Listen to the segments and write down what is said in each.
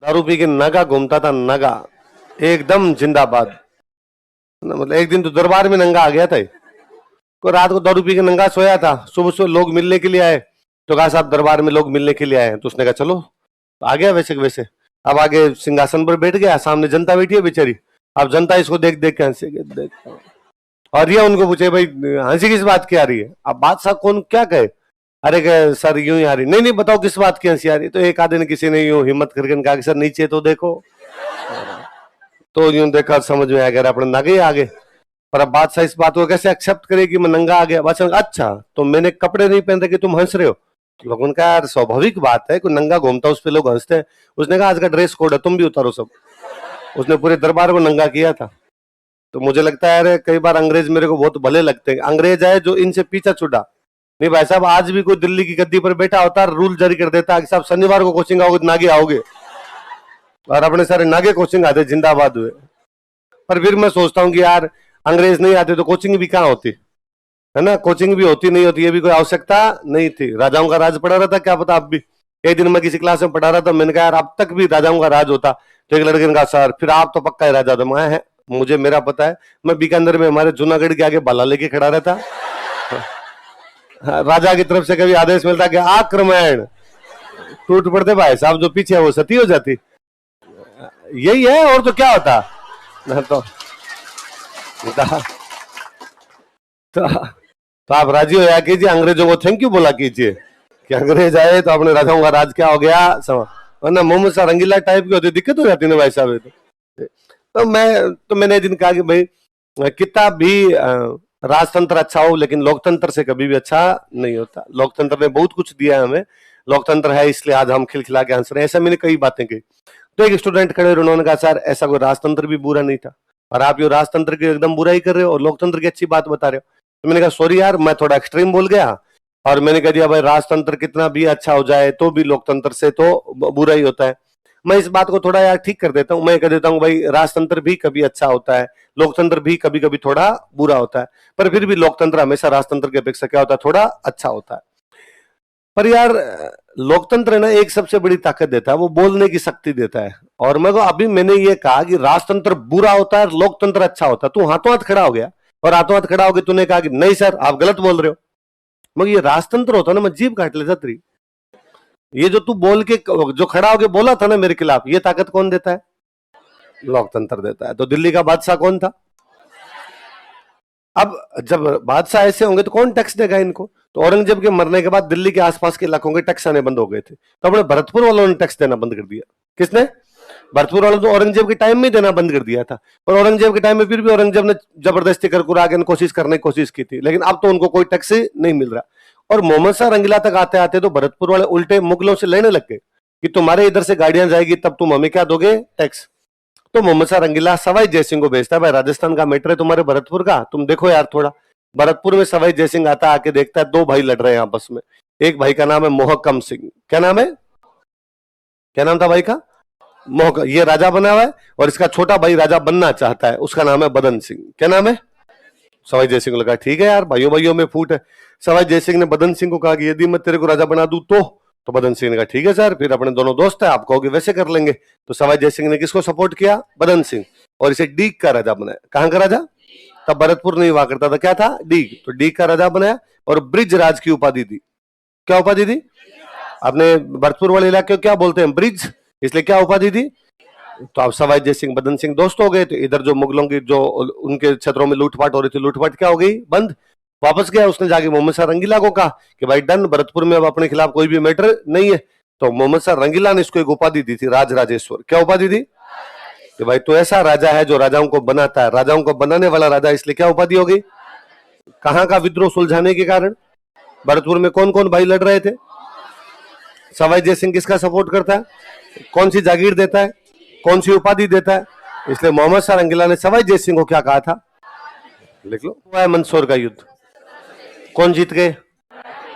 दारू पी के नगा घूमता था, नगा एकदम जिंदाबाद। मतलब एक दिन तो दरबार में नंगा आ गया था, को रात को दारू पी के नंगा सोया था, सुबह सुबह लोग मिलने के लिए आए, तो कहा साहब दरबार में लोग मिलने के लिए आए हैं, तो उसने कहा चलो, तो आ गया वैसे के वैसे। अब आगे सिंहासन पर बैठ गया, सामने जनता बैठी है बेचारी। अब जनता इसको देख देख के हंसे, देख, और ये उनको पूछे भाई हंसी किस बात की आ रही है। अब बादशाह कौन क्या कहे, अरे कहे सर यूं ही आ रही, नहीं नहीं बताओ किस बात की हंसी आ रही है। तो एक आधे ने किसी ने यूं हिम्मत करके कहा कि सर नीचे तो देखो, तो यूं देखा समझ में आ गया अपने नंगे आगे। पर अब बादशाह इस बात को कैसे एक्सेप्ट करे कि मैं नंगा आ गया। बादशाह अच्छा तो मैंने कपड़े नहीं पहन रखे, तुम हंस रहे हो। तो लोगों ने कहा यार स्वाभाविक बात है, कोई नंगा घूमता उस पर लोग हंसते हैं। उसने कहा आज का ड्रेस कोड है, तुम भी उतारो सब। उसने पूरे दरबार को नंगा किया था। तो मुझे लगता है यार कई बार अंग्रेज मेरे को बहुत भले लगते हैं। अंग्रेज है जो इनसे पीछा छुड़ा नहीं भाई साहब, आज भी कोई दिल्ली की गद्दी पर बैठा होता है रूल जारी कर देता है कि साहब शनिवार को कोचिंग आओगे नागे आओगे, और अपने सारे नागे कोचिंग आते जिंदाबाद हुए। पर फिर मैं सोचता हूँ कि यार अंग्रेज नहीं आते तो कोचिंग भी कहाँ होती है ना, कोचिंग भी होती नहीं होती, ये भी कोई आवश्यकता नहीं थी। राजाओं का राज पड़ा रहता, क्या पता आप भी। एक दिन मैं किसी क्लास में पढ़ा रहा था, मैंने कहा यार अब तक भी राजाओं का राज होता। तो एक लड़के ने कहा सर फिर आप तो पक्का ही राजा था। मैं है मुझे मेरा पता है, मैं बीकानेर में हमारे जूनागढ़ के आगे भाला लेके खड़ा रहता। राजा की तरफ से कभी आदेश मिलता कि आक्रमण, टूट पड़ते भाई साहब, जो पीछे है वो सती हो जाती। यही है और तो क्या होता। तो, तो, तो आप राजी हो या कीजिए, अंग्रेजों को थैंक यू बोला कीजिए कि अंग्रेज आए तो अपने राजाओं का राज क्या हो गया। वरना मोहम्मद शाह रंगीला टाइप की होती दिक्कत हो जाती ना भाई साहब। तो मैंने एक दिन कहा कि भाई कितना भी राजतंत्र अच्छा हो लेकिन लोकतंत्र से कभी भी अच्छा नहीं होता। लोकतंत्र ने बहुत कुछ दिया है हमें, लोकतंत्र है इसलिए आज हम खिलखिला के हंस रहे हैं। ऐसा मैंने कई बातें कही। तो एक स्टूडेंट खड़े और उन्होंने कहा सर ऐसा कोई राजतंत्र भी बुरा नहीं था, और आप ये राजतंत्र की एकदम बुराई कर रहे हो और लोकतंत्र की अच्छी बात बता रहे हो। तो मैंने कहा सॉरी यार मैं थोड़ा एक्सट्रीम बोल गया, और मैंने कह दिया भाई राजतंत्र कितना भी अच्छा हो जाए तो भी लोकतंत्र से तो बुरा ही होता है। मैं इस बात को थोड़ा यार ठीक कर देता हूँ, मैं कह देता हूँ भाई राजतंत्र भी कभी अच्छा होता है, लोकतंत्र भी कभी कभी थोड़ा बुरा होता है, पर फिर भी लोकतंत्र हमेशा राजतंत्र की अपेक्षा क्या होता है, थोड़ा अच्छा होता है। पर यार लोकतंत्र ना एक सबसे बड़ी ताकत देता है, वो बोलने की शक्ति देता है। और मैं को अभी मैंने ये कहा कि राजतंत्र बुरा होता है लोकतंत्र अच्छा होता है, तू हाथों हाथ खड़ा हो गया, और हाथों हाथ खड़ा होकर तूने कहा कि नहीं सर आप गलत बोल रहे हो। मगर ये राजतंत्र होता ना, मैं जीभ काट लेता तेरी। ये जो तू बोल के जो खड़ा होके बोला था ना मेरे खिलाफ, ये ताकत कौन देता है, लोकतंत्र देता है। तो दिल्ली का बादशाह कौन था। अब जब बादशाह ऐसे होंगे तो कौन टैक्स देगा इनको। तो औरंगजेब के मरने के बाद दिल्ली के आसपास के इलाकों के टैक्स आने बंद हो गए थे, तो अपने भरतपुर वालों ने टैक्स देना बंद कर दिया। किसने, भरतपुर वालों तो औरंगजेब के टाइम में देना बंद कर दिया था। पर औरंगजेब के टाइम में फिर भी औरंगजेब ने जबरदस्ती कर कुरा के कोशिश करने की कोशिश की थी, लेकिन अब तो उनको कोई टैक्स नहीं मिल रहा। और मोहम्मद शाह रंगीला तक आते आते तो भरतपुर वाले उल्टे मुगलों से लेने लग गए कि तुम्हारे इधर से गाड़ियां जाएगी तब तुम हमें क्या दोगे, टैक्स। तो मोहम्मद शाह रंगीला सवाई जयसिंह को भेजता है, भाई राजस्थान का मैटर है तुम्हारे भरतपुर का, तुम देखो यार थोड़ा। भरतपुर में सवाई जयसिंह आता, आके देखता है दो भाई लड़ रहे हैं आपस में। एक भाई का नाम है मोहकम सिंह, क्या नाम है, क्या नाम था भाई का, मोहकम, ये राजा बना हुआ है, और इसका छोटा भाई राजा बनना चाहता है, उसका नाम है बदन सिंह। क्या नाम है, सवाई जयसिंह को लगा ठीक है यार भाइयों भाइयों में फूट है। सवाई जयसिंह ने बदन सिंह को कहा कि यदि मैं तेरे को राजा बना दूं तो बदन सिंह ने कहा ठीक है सर, फिर अपने दोनों दोस्त है, आप कहोगे वैसे कर लेंगे। तो सवाई जयसिंह ने किसको सपोर्ट किया, बदन सिंह, और इसे डीग का राजा बनाया। कहां का राजा, तब भरतपुर नहीं हुआ करता था, क्या था, डीग। तो डीग का राजा बनाया और ब्रिज राज की उपाधि दी। क्या उपाधि दी, अपने भरतपुर वाले इलाके को क्या बोलते हैं, ब्रिज, इसलिए क्या उपाधि दी। तो अब सवाई जयसिंह बदन सिंह दोस्त हो गए, तो इधर जो मुगलों की जो उनके क्षेत्रों में लूटपाट हो रही थी, लूटपाट क्या हो गई, बंद। वापस गया, उसने जाके मोहम्मद शाह रंगीला को कहा कि भाई डन, भरतपुर में अब अपने खिलाफ कोई भी मैटर नहीं है। तो मोहम्मद शाह रंगीला ने इसको एक उपाधि दी थी, राज राजेश्वर। क्या उपाधि दी, कि भाई तो ऐसा राजा है जो राजाओं को बनाता है, राजाओं को बनाने वाला राजा, इसलिए क्या उपाधि हो गई। कहां का विद्रोह सुलझाने के कारण, भरतपुर में कौन कौन भाई लड़ रहे थे, सवाई जयसिंह किसका सपोर्ट करता है, कौन सी जागीर देता है, कौन सी उपाधि देता है। इसलिए मोहम्मद शाह रंगीला ने सवाई जयसिंह को क्या कहा था, लिख लो, हुआ है मंदसौर का युद्ध, कौन जीत गए,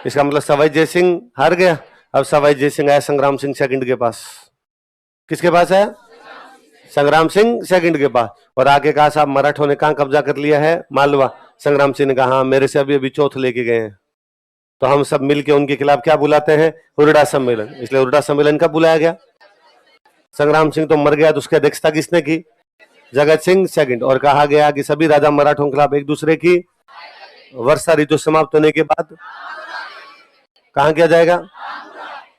इसका मतलब सवाई जयसिंह हार गया। अब सवाई जयसिंह आया संग्राम सिंह सेकंड के पास, किसके पास आया, संग्राम सिंह सेकंड के पास, और आके कहा साहब मराठों ने कहां कब्जा कर लिया है, मालवा। संग्राम सिंह ने कहा हाँ मेरे से अभी अभी चौथ लेके गए हैं। तो हम सब मिलके उनके खिलाफ क्या बुलाते हैं, हुरडा सम्मेलन। इसलिए हुरडा सम्मेलन कब बुलाया गया, संग्राम सिंह तो मर गया, तो उसकी अध्यक्षता किसने की? जगत सिंह सेकंड। और कहा गया कि सभी राजा मराठों के खिलाफ एक दूसरे की वर्षा ऋतु समाप्त होने के बाद कहां किया जाएगा?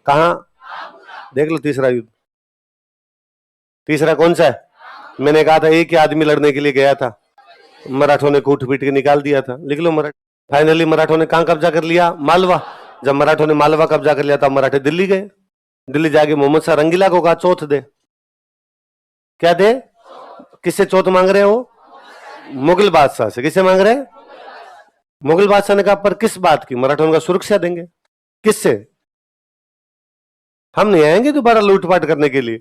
कहां? देख लो तीसरा युद्ध। तीसरा कौन सा है? मैंने कहा था एक ही आदमी लड़ने के लिए गया था, मराठों ने कूट पीट के निकाल दिया था। लिख लो मराठा। फाइनली मराठों ने कहां कब्जा कर लिया? मालवा। जब मराठों ने मालवा कब्जा कर लिया तब मराठे दिल्ली गए। दिल्ली जाके मोहम्मद शाह रंगीला को कहा चौथ दे। क्या दे? किससे चौथ मांग रहे हो? मुगल बादशाह से। किसे मांग रहे हैं? मुगल बादशाह ने कहा पर किस बात की? मराठों का सुरक्षा देंगे। किससे? हम नहीं आएंगे दोबारा लूटपाट करने के लिए।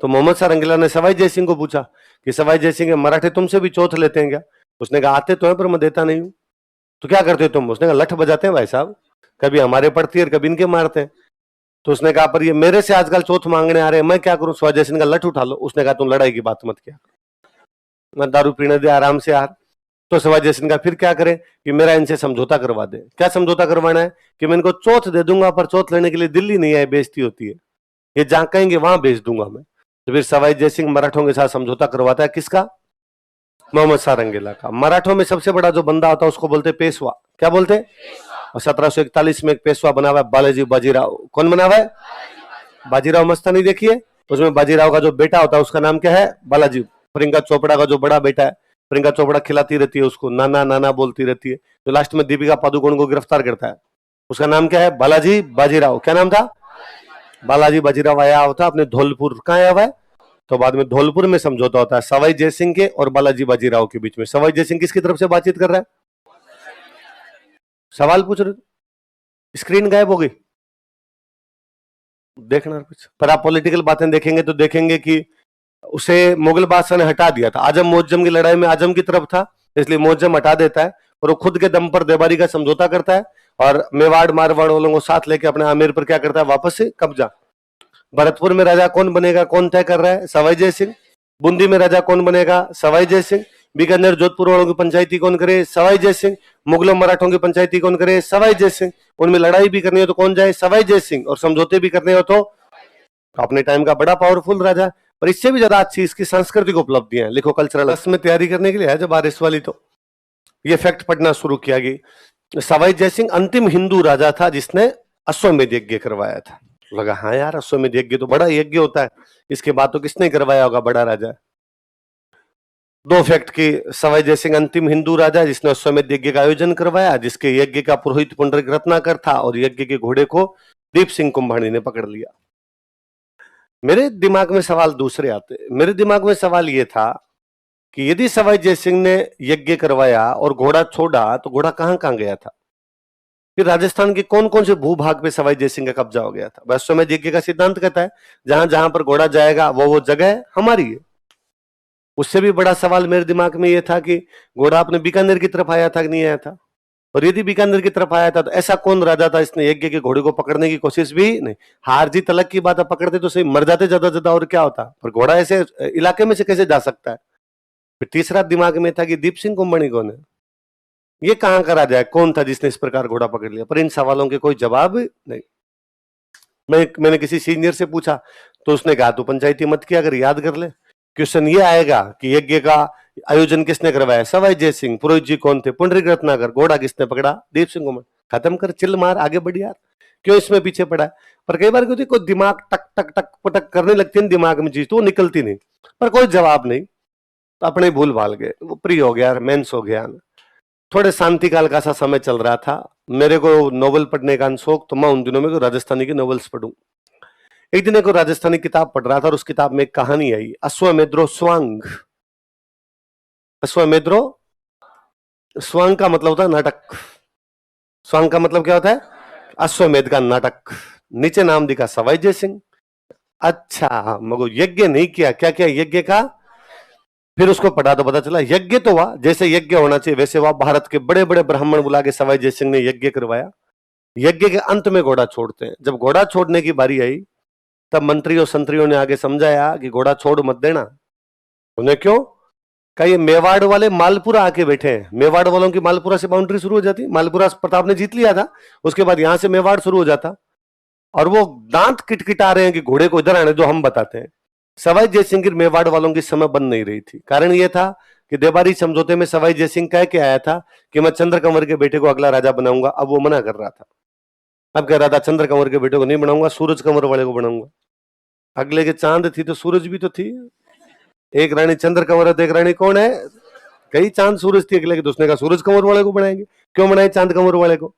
तो मोहम्मद शाह रंगीला ने सवाई जय सिंह को पूछा कि सवाई जय सिंह मराठे तुमसे भी चौथ लेते हैं क्या? उसने कहा आते तो है पर मैं देता नहीं हूं। तो क्या करते हो तुम? उसने कहा लठ बजाते हैं भाई साहब, कभी हमारे पड़ती है कभी इनके मारते हैं। तो उसने कहा पर ये मेरे से आजकल चौथ मांगने आ रहे हैं, मैं क्या करूं? सवाई जय सिंह का लठ उठा लो। उसने कहा तुम लड़ाई की बात मत किया, मैं दारू पीने दे आराम से यार। तो सवाई जय सिंह का फिर क्या करें कि मेरा इनसे समझौता करवा दे। क्या समझौता करवाना है? कि मैं इनको चौथ दे दूंगा पर चौथ लेने के लिए दिल्ली नहीं आए, बेइज्जती होती है, ये जहां कहेंगे वहां भेज दूंगा मैं। तो फिर सवाई जय सिंह मराठों के साथ समझौता करवाता है। किसका? मोहम्मद शाह रंगीला का। मराठों में सबसे बड़ा जो बंदा होता है उसको बोलते पेशवा। क्या बोलते? और 1741 में एक पेशवा बना हुआ है बालाजी बाजीराव। कौन बना हुआ है? बाजीराव मस्तानी देखिए, उसमें बाजीराव का जो बेटा होता है उसका नाम क्या है? बालाजी। प्रियंका चोपड़ा का जो बड़ा बेटा है, प्रियंका चोपड़ा खिलाती रहती है उसको, नाना नाना बोलती रहती है। तो लास्ट में दीपिका पादुकोण को गिरफ्तार करता है, उसका नाम क्या है? बालाजी बाजीराव। क्या नाम था? बालाजी बाजीराव आया होता अपने धौलपुर। कहाँ आया हुआ है? तो बाद में धौलपुर में समझौता होता है सवाई जय सिंह के और बालाजी बाजीराव के बीच में। सवाई जय सिंह किसकी तरफ से बातचीत कर रहा है? सवाल पूछ रहे, स्क्रीन गायब हो गई, देखना कुछ। पर आप पॉलिटिकल बातें देखेंगे तो देखेंगे कि उसे मुगल बादशाह ने हटा दिया था। आजम मुअज्जम की लड़ाई में आजम की तरफ था, इसलिए मुअज्जम हटा देता है और वो खुद के दम पर देवारी का समझौता करता है और मेवाड़ मारवाड़ वालों को साथ लेके अपने आमेर पर क्या करता है? वापस से कब्जा। भरतपुर में राजा कौन बनेगा कौन तय कर रहा है? सवाई जय सिंह। बूंदी में राजा कौन बनेगा? सवाई जय सिंह। बीकानेर जोधपुर वालों की पंचायती कौन करे? सवाई जय सिंह। मुगलों मराठों की पंचायती कौन करे? सवाई जय सिंह। उनमें लड़ाई भी करनी हो तो कौन जाए? सवाई जय सिंह। और समझौते भी करने हो तो अपने टाइम का बड़ा पावरफुल राजा। पर इससे भी ज्यादा अच्छी इसकी सांस्कृतिक उपलब्धियां हैं। लिखो कल्चरल में तैयारी करने के लिए है जब आरएस वाली, तो ये फैक्ट पढ़ना शुरू किया कि सवाई जय सिंह अंतिम हिंदू राजा था जिसने अश्वमेध यज्ञ करवाया था। लगा हाँ यार अश्वमेध यज्ञ तो बड़ा यज्ञ होता है, इसके बाद तो किसने करवाया होगा? बड़ा राजा। दो फैक्ट की सवाई जय सिंह अंतिम हिंदू राजा जिसने अश्वमेध यज्ञ का आयोजन करवाया, जिसके यज्ञ का पुरोहित पुंडरीक रत्नाकर था और यज्ञ के घोड़े को दीप सिंह कुंभानी ने पकड़ लिया। मेरे दिमाग में सवाल दूसरे आते। मेरे दिमाग में सवाल यह था कि यदि सवाई जय सिंह ने यज्ञ करवाया और घोड़ा छोड़ा तो घोड़ा कहां कहां गया था? फिर राजस्थान के कौन कौन से भूभाग पे सवाई जय सिंह का कब्जा हो गया था? अश्वमेध यज्ञ का सिद्धांत कहता है जहां जहां पर घोड़ा जाएगा वो जगह हमारी है। उससे भी बड़ा सवाल मेरे दिमाग में यह था कि घोड़ा अपने बीकानेर की तरफ आया था कि नहीं आया था? और यदि बीकानेर की तरफ आया था तो ऐसा कौन राजा था इसने यज्ञ के घोड़े को पकड़ने की कोशिश भी नहीं? हार जीत अलग की बात है, पकड़ते तो सही, मर जाते ज्यादा ज्यादा और क्या होता, पर घोड़ा ऐसे इलाके में से कैसे जा सकता है? फिर तीसरा दिमाग में था कि दीप सिंह कुंभणी कौन है? ये कहां का राजा है? कौन था जिसने इस प्रकार घोड़ा पकड़ लिया? पर इन सवालों के कोई जवाब नहीं। मैंने किसी सीनियर से पूछा तो उसने कहा तू पंचायती मत किया अगर याद कर ले, क्वेश्चन ये आएगा कि यज्ञ का आयोजन किसने करवाया? सवाई जय सिंह। पुरोहित जी कौन थे? पुंडरीक रत्नाकर। घोड़ा किसने पकड़ा? दीप सिंह कुंभणी। खत्म कर, चिल मार, आगे बढ़ यार, क्यों इसमें पीछे पड़ा है? पर कई बार कोई दिमाग टक टक टक पटक करने लगती है दिमाग में चीज, तो वो निकलती नहीं, पर कोई जवाब नहीं, तो अपने भूल भाल गए। वो प्री हो गया, मेंस हो गया। थोड़े शांति काल का सा समय चल रहा था, मेरे को नोवेल पढ़ने का शौक, तो मैं उन दिनों में राजस्थानी की नॉवेल्स पढ़ूं। एक दिन एक राजस्थानी किताब पढ़ रहा था और उस किताब में एक कहानी आई, अश्वमेध्रो स्वांग। अश्वमेध्रो स्वांग का मतलब होता है नाटक। स्वांग का मतलब क्या होता है? अश्वमेध का नाटक। नीचे नाम दिखा सवाई जय सिंह। अच्छा, मगर यज्ञ नहीं किया, क्या किया यज्ञ का? फिर उसको पढ़ा तो पता चला यज्ञ तो हुआ, जैसे यज्ञ होना चाहिए वैसे हुआ। भारत के बड़े बड़े ब्राह्मण बुला के सवाई जय सिंह ने यज्ञ करवाया। यज्ञ के अंत में घोड़ा छोड़ते हैं। जब घोड़ा छोड़ने की बारी आई तब मंत्री और संतरियों ने आगे समझाया कि घोड़ा छोड़ मत देना। उन्हें क्यों? कहा ये मेवाड़ वाले मालपुरा आके बैठे हैं, मेवाड़ वालों की मालपुरा से बाउंड्री शुरू हो जाती, मालपुरा प्रताप ने जीत लिया था, उसके बाद यहां से मेवाड़ शुरू हो जाता, और वो दांत किटकिटा रहे हैं कि घोड़े को इधर आने दो, हम बताते हैं। सवाई जयसिंह की मेवाड़ वालों की समय बन नहीं रही थी। कारण यह था कि देबारी समझौते में सवाई जयसिंह कह के आया था कि मैं चंद्र कंवर के बेटे को अगला राजा बनाऊंगा। अब वो मना कर रहा था। अब कह रहा था चंद्र कंवर के बेटे को नहीं बनाऊंगा, सूरज कंवर वाले को बनाऊंगा। अगले के चांद थी तो सूरज भी तो थी। एक रानी चंद्र कंवर है तो एक रानी कौन है? कई चांद सूरज थी अगले के, दूसरे का सूरज कंवर वाले को बनाएंगे। क्यों बनाए चांद कंवर वाले को?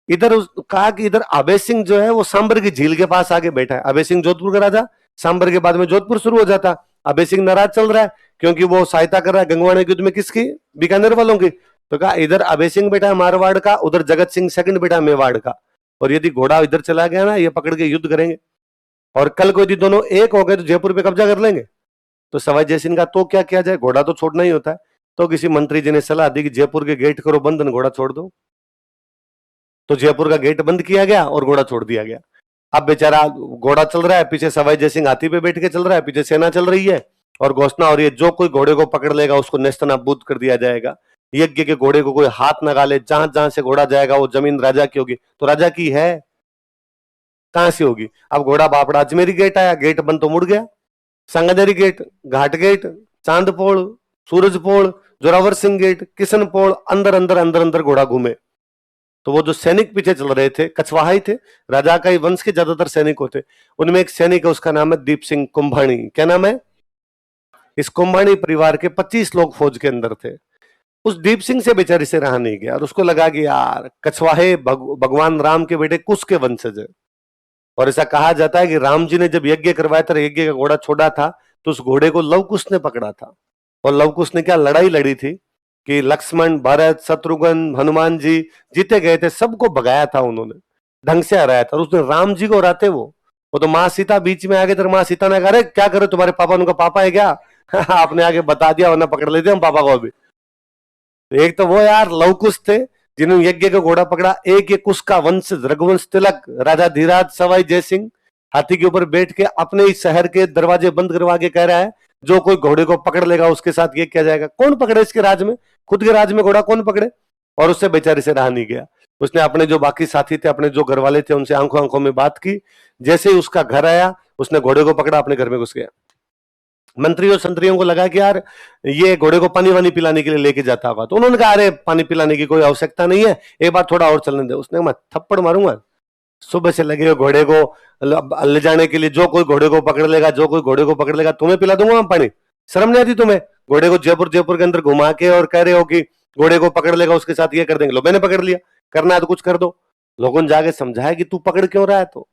इधर कहा कि इधर अभय सिंह जो है वो सांबर की झील के पास आके बैठा है। अभय सिंह जोधपुर का राजा, सांबर के बाद में जोधपुर शुरू हो जाता। अभय सिंह नाराज चल रहा है क्योंकि वो सहायता कर रहा है गंगवाने के युद्ध में, किसकी? बीकानेर वालों की। तो कहा इधर अभय सिंह बैठा है मारवाड़ का, उधर जगत सिंह सेकंड बैठा है मेवाड़ का, और यदि घोड़ा इधर चला गया ना, ये पकड़ के युद्ध करेंगे, और कल को यदि दोनों एक हो गए तो जयपुर पे कब्जा कर लेंगे। तो सवाई जयसिंह का तो क्या किया जाए, घोड़ा तो छोड़ना ही होता है। तो किसी मंत्री जी ने सलाह दी कि जयपुर के गेट करो बंद, घोड़ा छोड़ दो। तो जयपुर का गेट बंद किया गया और घोड़ा छोड़ दिया गया। अब बेचारा घोड़ा चल रहा है, पीछे सवाई जयसिंह हाथी पे बैठ के चल रहा है, पीछे सेना चल रही है, और घोषणा हो रही है जो कोई घोड़े को पकड़ लेगा उसको नेस्तनाबूद कर दिया जाएगा। यज्ञ के घोड़े को कोई हाथ न गाले, जहां जहां से घोड़ा जाएगा वो जमीन राजा की होगी। तो राजा की है कहां से होगी? अब घोड़ा बापड़ा अजमेरी गेट आया, गेट बंद तो मुड़ गया। संगनेरी गेट, घाट गेट, चांदपोल, सूरजपोल, जोरावर सिंह गेट, किशनपोल, अंदर अंदर अंदर अंदर घोड़ा घूमे। तो वो जो सैनिक पीछे चल रहे थे कछवाहा ही थे, राजा का ही वंश के ज्यादातर सैनिक होते। उनमें एक सैनिक है, उसका नाम है दीप सिंह कुंभाणी। क्या नाम है? इस कुंभाणी परिवार के 25 लोग फौज के अंदर थे। उस दीप सिंह से बेचारी से रहा नहीं गया, और उसको लगा कि यार कछवाहे भगवान राम के बेटे कुश के वंशज है। और ऐसा कहा जाता है कि राम जी ने जब यज्ञ करवाया था, यज्ञ का घोड़ा छोड़ा था, तो उस घोड़े को लव कुश ने पकड़ा था। और लव कुश ने क्या लड़ाई लड़ी थी कि लक्ष्मण, भरत, शत्रुघ्न, हनुमान जी जीते गए थे, सबको भगाया था उन्होंने, ढंग से हराया था। और उसने राम जी को हराते वो तो माँ सीता बीच में आ गए, तो माँ सीता ने कहा अरे क्या करे तुम्हारे पापा? उनका पापा है क्या? आपने आगे बता दिया, वरना पकड़ लेते हम पापा को अभी। तो एक तो वो यार लव कुश थे जिन्होंने यज्ञ का घोड़ा पकड़ा। एक ये कुश का वंश रघुवंश तिलक राजा धीराज सवाई जयसिंह हाथी के ऊपर बैठ के अपने ही शहर के दरवाजे बंद करवा के कह रहा है जो कोई घोड़े को पकड़ लेगा उसके साथ ये किया जाएगा। कौन पकड़े इसके राज में? खुद के राज में घोड़ा कौन पकड़े? और उससे बेचारे से रहा नहीं गया। उसने अपने जो बाकी साथी थे, अपने जो घर वाले थे, उनसे आंखों आंखों में बात की। जैसे ही उसका घर आया, उसने घोड़े को पकड़ा, अपने घर में घुस गया। मंत्री और संतरियों को लगा कि यार ये घोड़े को पानी वानी पिलाने के लिए लेके जाता होगा, तो उन्होंने कहा अरे पानी पिलाने की कोई आवश्यकता नहीं है, एक बार थोड़ा और चलने दे। उसने मैं थप्पड़ मारूंगा, सुबह से लगे हो घोड़े को ले जाने के लिए, जो कोई घोड़े को पकड़ लेगा, जो कोई घोड़े को पकड़ लेगा तुम्हें पिला दूंगा मैं पानी। शर्म नहीं आती तुम्हें? घोड़े को जयपुर के अंदर घुमा के और कह रहे हो कि घोड़े को पकड़ लेगा उसके साथ ये कर देंगे। लो मैंने पकड़ लिया, करना है तो कुछ कर दो। लोगों ने जाके समझाया कि तू पकड़ क्यों रहा है, तो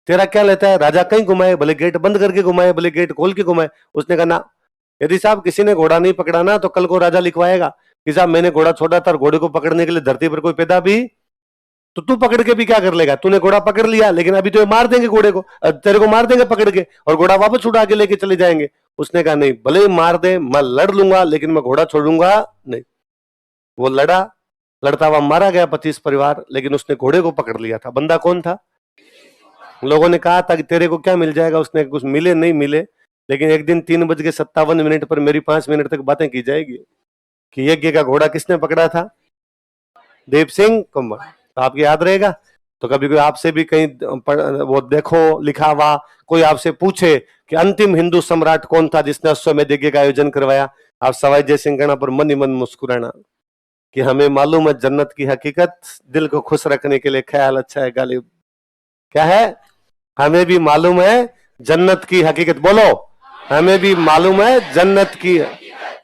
तेरा क्या लेता है? राजा कहीं घुमाए, भले गेट बंद करके घुमाए, भले गेट खोल के घुमाए। उसने कहा ना, यदि साहब किसी ने घोड़ा नहीं पकड़ा ना तो कल को राजा लिखवाएगा कि साहब मैंने घोड़ा छोड़ा था और घोड़े को पकड़ने के लिए धरती पर कोई पैदा भी, तो तू पकड़ के भी क्या कर लेगा? तूने घोड़ा पकड़ लिया, लेकिन अभी तो ये मार देंगे घोड़े को, तेरे को मार देंगे पकड़ के, और घोड़ा वापस उड़ा के लेके चले जाएंगे। उसने कहा नहीं, भले ही मार दे, मैं लड़ लूंगा, लेकिन मैं घोड़ा छोड़ूंगा नहीं। वो लड़ा, लड़ता हुआ मारा गया 25 परिवार, लेकिन उसने घोड़े को पकड़ लिया था। बंदा कौन था? लोगों ने कहा था कि तेरे को क्या मिल जाएगा, उसने कुछ मिले नहीं मिले, लेकिन एक दिन 3:57 पर मेरी 5 मिनट तक बातें की जाएगी कि यज्ञ का घोड़ा किसने पकड़ा था? देव सिंह कुंवर। तो आपको याद रहेगा। तो कभी कोई आपसे भी कहीं वो देखो लिखा हुआ, कोई आपसे पूछे कि अंतिम हिंदू सम्राट कौन था जिसने अश्वमेध यज्ञ का आयोजन करवाया, आप सवाई जयसिंह गणा पर मन ही मन मुस्कुराना कि हमें मालूम है जन्नत की हकीकत, दिल को खुश रखने के लिए ख्याल अच्छा है गालिब। क्या है? हमें भी मालूम है जन्नत की हकीकत। बोलो, हमें भी मालूम है जन्नत की,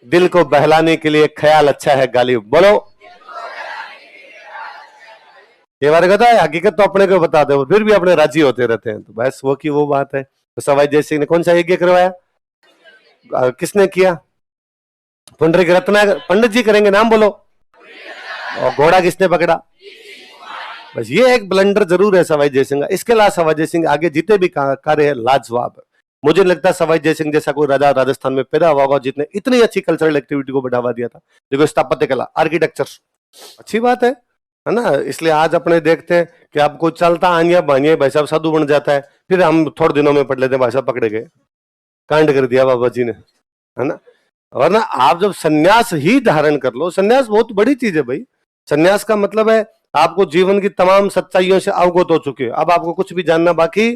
दिल को बहलाने के लिए ख्याल अच्छा है गालिब। बोलो, ये बारे कहता है हकीकत तो अपने को बता दो, फिर भी अपने राजी होते रहते हैं। तो बस वो की वो बात है। तो सवाई जयसिंह ने कौन सा यज्ञ करवाया? किसने किया? पुंडरीक रत्नाकर पंडित जी करेंगे, नाम बोलो। और घोड़ा किसने पकड़ा? बस ये एक ब्लंडर जरूर है सवाई जयसिंह का। इसके अलावा सवाई जयसिंह आगे जितने भी कार्य है लाजवाब है। मुझे लगता है सवाई जयसिंह जैसा कोई राजा राजस्थान में पैदा हुआ होगा जितने इतनी अच्छी कल्चरल एक्टिविटी को बढ़ावा दिया था। देखो स्थापत्य कला, आर्किटेक्चर, अच्छी बात है ना। इसलिए आज अपने देखते हैं कि आपको चलता आनिया बानिया भाई साहब साधु बन जाता है, फिर हम थोड़े दिनों में पढ़ लेते हैं भाई साहब पकड़े गए, कांड कर दिया बाबा जी ने, है ना। वरना आप जब सन्यास ही धारण कर लो, सन्यास बहुत बड़ी चीज है भाई। सन्यास का मतलब है आपको जीवन की तमाम सच्चाइयों से अवगत हो चुके हो, अब आपको कुछ भी जानना बाकी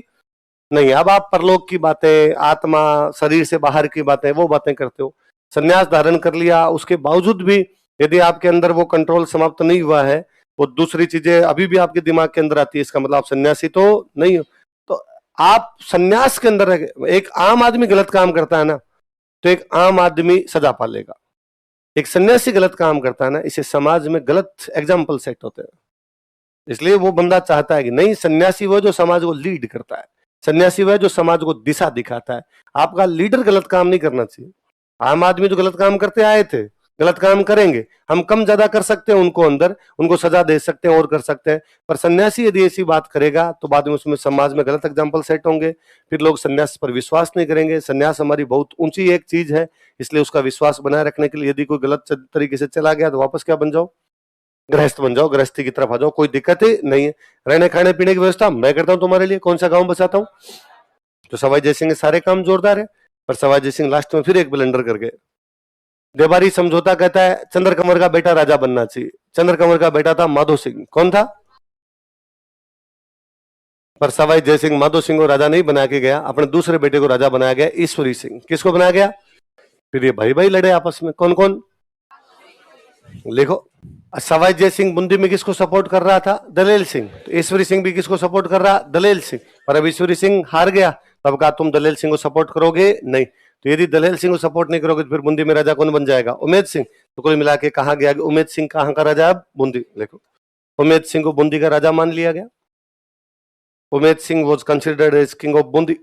नहीं, अब आप परलोक की बातें, आत्मा, शरीर से बाहर की बातें, वो बातें करते हो। संन्यास धारण कर लिया, उसके बावजूद भी यदि आपके अंदर वो कंट्रोल समाप्त नहीं हुआ है, वो दूसरी चीजें अभी भी आपके दिमाग के अंदर आती है, इसका मतलब आप सन्यासी तो नहीं हो। तो आप सन्यास के अंदर एक आम आदमी गलत काम करता है ना, तो एक आम आदमी सजा पालेगा। एक सन्यासी गलत काम करता है ना, इसे समाज में गलत एग्जाम्पल सेट होते हैं। इसलिए वो बंदा चाहता है कि नहीं, सन्यासी वो जो समाज को लीड करता है, सन्यासी वह जो समाज को दिशा दिखाता है। आपका लीडर गलत काम नहीं करना चाहिए। आम आदमी तो गलत काम करते आए थे, गलत काम करेंगे, हम कम ज्यादा कर सकते हैं उनको, अंदर उनको सजा दे सकते हैं और कर सकते हैं। पर सन्यासी यदि ऐसी बात करेगा तो बाद में उसमें समाज में गलत एग्जाम्पल सेट होंगे, फिर लोग सन्यास पर विश्वास नहीं करेंगे। सन्यास हमारी बहुत ऊंची एक चीज है, इसलिए उसका विश्वास बनाए रखने के लिए यदि कोई गलत तरीके से चला गया तो वापस क्या बन जाओ, गृहस्थ बन जाओ, गृहस्थी की तरफ आ जाओ, कोई दिक्कत ही नहीं है। रहने खाने पीने की व्यवस्था मैं करता हूँ तुम्हारे लिए, कौन सा गांव बसाता हूँ। तो सवाई जय सिंह के सारे काम जोरदार है, पर सवाई जय सिंह लास्ट में फिर एक ब्लंडर कर गए। देबारी समझौता कहता है चंद्रकमर का बेटा राजा बनना चाहिए। चंद्रकमर का बेटा था माधो सिंह, कौन था? पर सवाई जय सिंह माधो सिंह को राजा नहीं बना के गया, अपने दूसरे बेटे को राजा बनाया गया, ईश्वरी सिंह। किसको बनाया गया? फिर ये भाई भाई लड़े आपस में, कौन कौन लिखो। सवाई जय सिंह बूंदी में किसको सपोर्ट कर रहा था? दलेल सिंह। तो ईश्वरी सिंह भी किसको सपोर्ट कर रहा? दलेल सिंह। पर अब ईश्वरी सिंह हार गया, तब कहा तुम दलेल सिंह को सपोर्ट करोगे नहीं। तो यदि दलेल सिंह को सपोर्ट नहीं करोगे तो फिर बूंदी में राजा कौन बन जाएगा? उमेद सिंह। तो कुल मिला के कहा गया कि उमेद सिंह कहां का राजा? अब बूंदी। देखो, उमेद सिंह को बूंदी का राजा मान लिया गया। Umed Singh was considered as king of Bundi.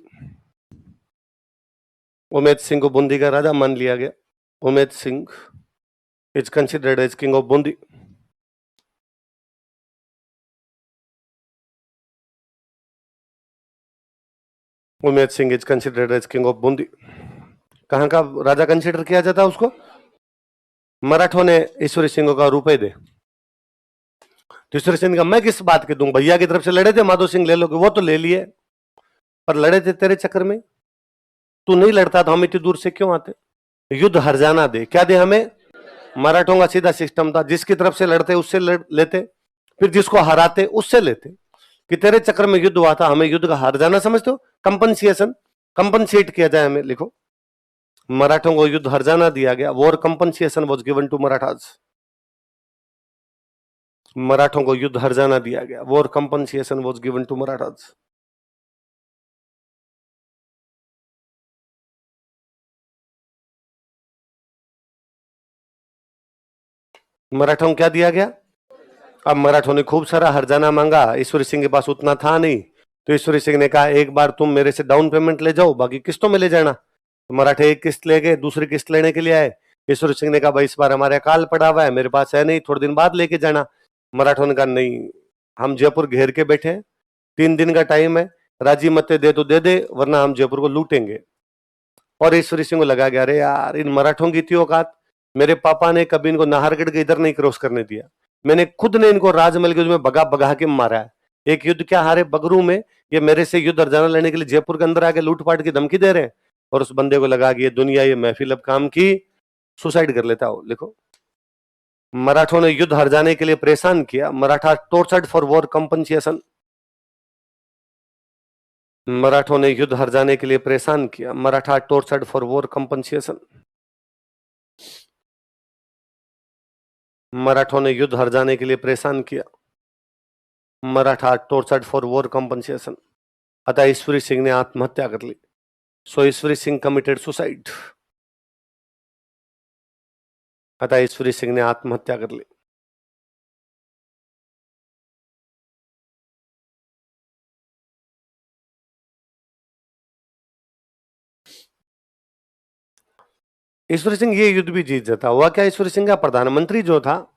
Umed Singh को बूंदी का राजा मान लिया गया। Umed Singh is considered as king of Bundi. Umed Singh is considered as king of Bundi. कहां का राजा कंसिडर किया जाता है उसको? मराठों ने ईश्वरी सिंह का रुपए दे। तो ईश्वरी सिंह का मैं किस बात के दूं? भैया की तरफ से लड़े थे, माधो सिंह ले लोगे, वो तो ले लिए, पर लड़े थे तेरे चक्कर में। तू नहीं लड़ता तो हम इतनी दूर से क्यों आते? युद्ध हर जाना दे, क्या दे हमें? मराठों का सीधा सिस्टम था, जिसकी तरफ से लड़ते उससे लेते, फिर जिसको हराते उससे लेते। कि तेरे चक्कर में युद्ध हुआ था, हमें युद्ध का हार जाना समझते हो? कंपनसेशन, कंपनसेट किया जाए हमें। लिखो, मराठों को युद्ध हर जाना दिया गया। War compensation was given to Marathas. मराठों को युद्ध हर जाना दिया गया। War compensation was given to Marathas. मराठों को क्या दिया गया? अब मराठों ने खूब सारा हरजाना मांगा, ईश्वरी सिंह के पास उतना था नहीं। तो ईश्वरी सिंह ने कहा एक बार तुम मेरे से डाउन पेमेंट ले जाओ, बाकी किस्तों में ले जाना। तो मराठे एक किस्त ले गए, दूसरी किस्त लेने के लिए आए। ईश्वरी सिंह ने कहा भाई इस बार हमारे अकाल पड़ा हुआ है, मेरे पास है नहीं, थोड़े दिन बाद लेके जाना। मराठों ने कहा नहीं, हम जयपुर घेर के बैठे हैं, 3 दिन का टाइम है, राजी मत दे तो दे दे, वरना हम जयपुर को लूटेंगे। और ईश्वरी सिंह को लगा गया, अरे यार इन मराठों की थी औकात, मेरे पापा ने कभी इनको नाहरगढ़ के इधर नहीं क्रॉस करने दिया, मैंने खुद ने इनको राजमहल के युद्ध में भगा भगा के मारा है। एक युद्ध क्या हारे बगरू में, ये मेरे से युद्ध हरजाना लेने के लिए जयपुर के अंदर आके लूटपाट की धमकी दे रहे हैं। और उस बंदे को लगा कि ये दुनिया, ये महफिल अब काम की, सुसाइड कर लेता हो। लिखो, मराठों ने युद्ध हर जाने के लिए परेशान किया। Maratha tortured for war compensation. मराठों ने युद्ध हर जाने के लिए परेशान किया। Maratha tortured for war compensation. मराठों ने युद्ध हर जाने के लिए परेशान किया। Maratha tortured for war compensation. अतः ईश्वरी सिंह ने आत्महत्या कर ली। सो ईश्वरी सिंह कमिटेड सुसाइड। अतः ईश्वरी सिंह ने आत्महत्या कर ली। ईश्वरी सिंह ये युद्ध भी जीत जाता। हुआ क्या, ईश्वरी सिंह का प्रधानमंत्री जो था,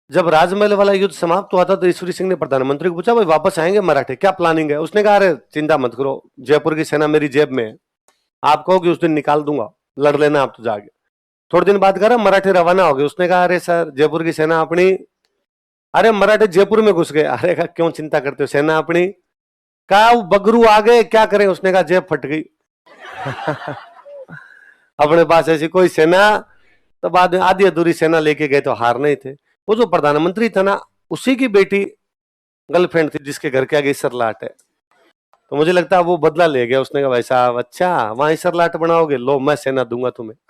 जब राजमहल वाला युद्ध समाप्त हुआ था तो ईश्वरी सिंह ने प्रधानमंत्री को पूछा भाई वापस आएंगे मराठे, क्या प्लानिंग है? उसने कहा अरे चिंता मत करो, जयपुर की सेना मेरी जेब में है, आप कहोगे उस दिन निकाल दूंगा, लड़ लेना आप तो जाके। थोड़े दिन बाद कह रहा मराठे रवाना हो गए। उसने कहा अरे सर जयपुर की सेना अपनी। अरे मराठे जयपुर में घुस गए। अरे कहा क्यों चिंता करते हो, सेना अपनी। कहा बगरू आ गए, क्या करें? उसने कहा जेब फट गई। अपने पास ऐसी कोई सेना, तो बाद में आधी अधूरी सेना लेके गए तो हार नहीं थे। वो जो प्रधानमंत्री था ना, उसी की बेटी गर्लफ्रेंड थी जिसके घर के आगे सरलाट है। तो मुझे लगता है वो बदला ले गया, उसने कहा भाई साहब अच्छा वहां सरलाट बनाओगे, लो मैं सेना दूंगा तुम्हें।